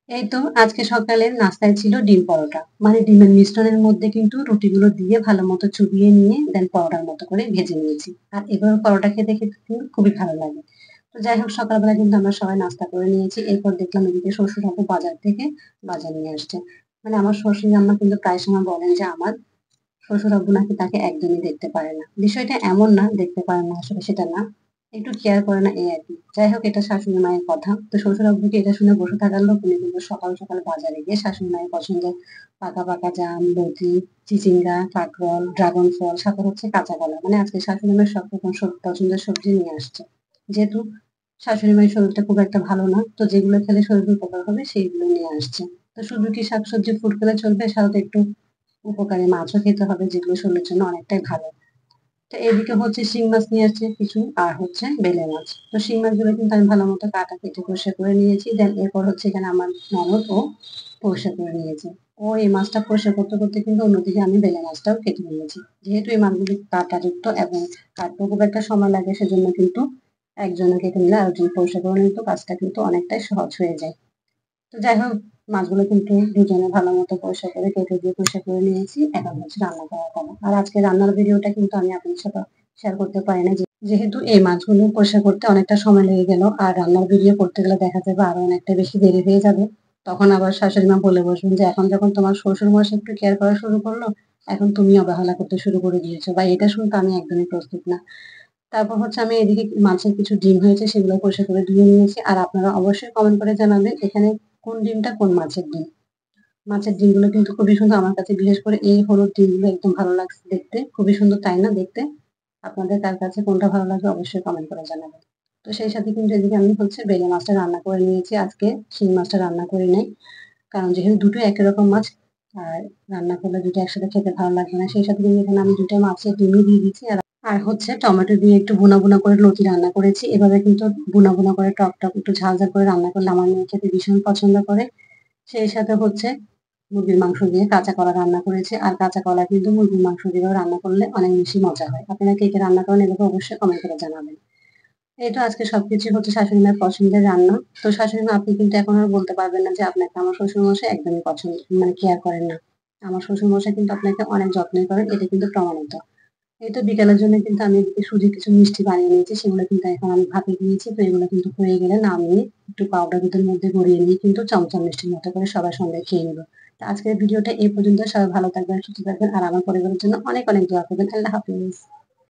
এই তো আজকে সকালের নাস্তায় ছিল ডিম পরোটা। মানে ডিমের মিশ্রণের মধ্যে কিন্তু রুটিগুলো দিয়ে ভালো মতো চুবিয়ে নিয়ে দেন পরোটার মতো করে ভেজে নিয়েছি। আর এভাবে পরোটা খেতে খেতে কিন্তু খুবই ভালো লাগে। তো যাই হোক সকালবেলা কিন্তু আমরা সবাই নাস্তা করে নিয়েছি। এরপর দেখলাম এদিকে শ্বশুর আব্বু বাজার থেকে বাজার নিয়ে আসছে। মানে আমার শ্বশুর আম্মা কিন্তু প্রায় সময় বলেন যে আমার শ্বশুর আব্বু নাকি তাকে একদমই দেখতে পারে না। বিষয়টা এমন না দেখতে পারে না, আসলে সেটা না। একটু কেয়ার করে না এই আরকি। যাই হোক এটা শাশুড়ি মায়ের কথা। তো শ্বশুর আব্বুকে এটা শুনে বসে থাকার লোক উনি কিন্তু সকাল, সকাল বাজারে গিয়ে শাশুড়ি মায়ের পছন্দের পাকা, পাকা জাম, লতি, চিচিঙ্গা, কাঁকরোল, ড্রাগন ফল, সাথে হচ্ছে কাঁচা কলা। মানে আজকে শাশুড়ি মায়ের সব রকম পছন্দের সবজি নিয়ে আসছে। যেহেতু শাশুড়ি মায়ের শরীরটা খুব একটা ভালো না, তো যেগুলো খেলে শরীরের উপকার হবে সেইগুলো নিয়ে আসছে। তো শুধু কি শাকসবজি ফ্রুট খেলে চলবে? সাথে একটু উপকারী মাছও খেতে হবে যেগুলো শরীরের জন্য অনেকটাই ভালো। তো এদিকে হচ্ছে শিং মাছ নিয়ে আসছে কিছু আর হচ্ছে বেলে মাছ। তো শিং মাছগুলো কিন্তু আমি ভালো মতো কাটা কেটে পরিষ্কার করে নিয়েছি। দেন এরপর হচ্ছে এখানে আমার ননদ ও পরিষ্কার করে নিয়েছে। ও এই মাছটা পরিষ্কার করতে করতে কিন্তু অন্যদিকে আমি বেলে মাছটাও কেটে নিয়েছি। যেহেতু এই মাছগুলি কাঁটাযুক্ত এবং কাটতে খুব একটা সময় লাগে সেজন্য কিন্তু একজনে কেটে নিলে আরেকজন পরিষ্কার করে নিলে তো কাজটা কিন্তু অনেকটাই সহজ হয়ে যায়। তো যাই হোক মাছগুলো কিন্তু দুজনে ভালো মতো পরিষ্কার করে কেটে দিয়ে পরিষ্কার করে নিয়েছি। এখন হচ্ছে রান্না করার পালা। আর আজকে রান্নার ভিডিওটা কিন্তু আমি আপনাদের সাথে শেয়ার করতে পারি না। যেহেতু এই মাছগুলো পরিষ্কার করতে অনেকটা সময় লেগে গেল আর রান্নার ভিডিও করতে গেলে দেখা যাবে আরো অনেকটা বেশি দেরি হয়ে যাবে। তখন আবার শাশুড়ি মা বলে বসবেন যে এখন যখন তোমার শ্বশুর মশাই একটু কেয়ার করা শুরু করলো, এখন তুমি অবহেলা করতে শুরু করে দিয়েছো, বা এটা শুনতে আমি একদমই প্রস্তুত না। তারপর হচ্ছে আমি এদিকে মাছের কিছু ডিম হয়েছে সেগুলো পরিষ্কার করে ধুয়ে নিয়েছি। আর আপনারা অবশ্যই কমেন্ট করে জানাবেন এখানে কোন ডিমটা কোন মাছের ডিম। মাছের ডিমগুলো কিন্তু খুবই সুন্দর আমার কাছে, বিশেষ করে এই হলুদ ডিমগুলো একদম ভালো লাগছে দেখতে, খুবই সুন্দর তাই না দেখতে? আপনাদের কার কাছে কোনটা ভালো লাগবে অবশ্যই কমেন্ট করে জানাবেন। তো সেই সাথে কিন্তু এদিকে আমি হচ্ছে বেলে মাছটা রান্না করে নিয়েছি। আজকে শিং মাছটা রান্না করি নাই, কারণ যেহেতু দুটো একই রকম মাছ আর রান্না করলে দুটো একসাথে খেতে ভালো লাগবে না। সেই সাথে কিন্তু এখানে আমি দুটো মাছের ডিমই দিয়ে দিচ্ছি। আর হচ্ছে টমেটো দিয়ে একটু ভুনা ভুনা করে লতি রান্না করেছি। এভাবে কিন্তু ভুনা ভুনা করে টক টক একটু ঝাল ঝাল করে রান্না করলে আমার মেয়ে খেতে ভীষণ পছন্দ করে। সেই সাথে হচ্ছে মুরগির মাংস দিয়ে কাঁচা কলা রান্না করেছি। আর কাঁচা কলা কিন্তু মুরগির মাংস দিয়েও রান্না করলে অনেক বেশি মজা হয়। আপনারা কে কে রান্না করেন এগুলো অবশ্যই কমেন্ট করে জানাবেন। এই তো আজকে সবকিছু হচ্ছে শাশুড়ি মায়ের পছন্দের রান্না। তো শাশুড়ি মা আপনি কিন্তু এখন আর বলতে পারবেন না যে আপনাকে আমার শ্বশুর মশাই একদমই পছন্দ মানে কেয়ার করেন না। আমার শ্বশুর মশাই কিন্তু আপনাকে অনেক যত্নই করেন, এটা কিন্তু প্রমাণিত। এই তো বিকালের জন্য কিন্তু আমি এদিকে সুজির কিছু মিষ্টি বানিয়ে নিয়েছি, সেগুলো কিন্তু এখন আমি ভাপে দিয়েছি। তো এগুলো কিন্তু হয়ে গেলে নামিয়ে একটু পাউডার দুধের মধ্যে গড়িয়ে নিয়ে কিন্তু চমচম মিষ্টির মতো করে সবার সঙ্গে খেয়ে নেবো। তো আজকের ভিডিওটা এই পর্যন্ত। সবাই ভালো থাকবেন, সুস্থ থাকবেন আর আমার পরিবারের জন্য অনেক অনেক দোয়া করবেন। আল্লাহ হাফিজ।